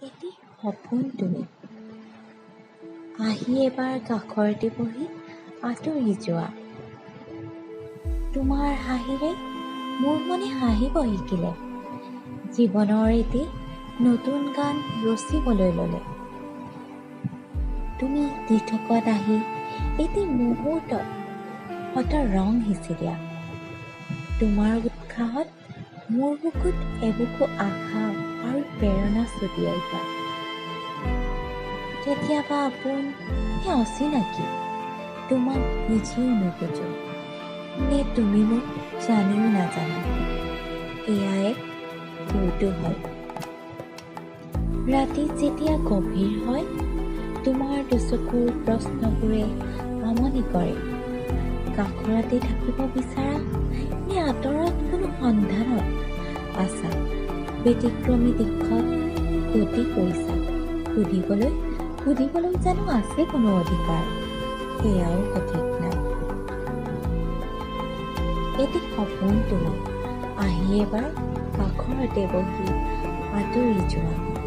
এটি সপোন তুমি। আহি এবাৰ কাষৰতে বহি আঁতৰি যোৱা। তোমাৰ হাঁহিৰে মোৰ মনে হাঁহিব শিকিলে। জীৱনৰ এটি নতুন গান ৰচিবলৈ ল'লে। তুমি দি থকাত আহি এটি মুহূৰ্তত হঠাৎ ৰং সিঁচি দিয়া। তোমাৰ উৎসাহত মোৰ বুকুত এবুকু আশা আৰু প্ৰেৰণা ছটিয়াই দিয়া। কেতিয়াবা আপোন নে অচিনাকি, তোমাক বুজিও নুবুজো, নে তুমি মোক জানিও নাজানা। এয়া এক কৌতূহল। ৰাতি যেতিয়া গভীৰ হয়, তোমাৰ দুচকুৰ প্ৰশ্নবোৰে আমনি কৰে। কাষৰতে থাকিব বিচাৰা নে আঁতৰত কোনো সন্ধানত আছা? ব্যতিক্ৰমী দিশত গতি কৰিছা। সুধিবলৈ জানো আছে কোনো অধিকাৰ? সেয়াও সঠিক নাই। এটি সপোন তুমি। আহি এবাৰ কাষৰতে বহি আঁতৰি যোৱা।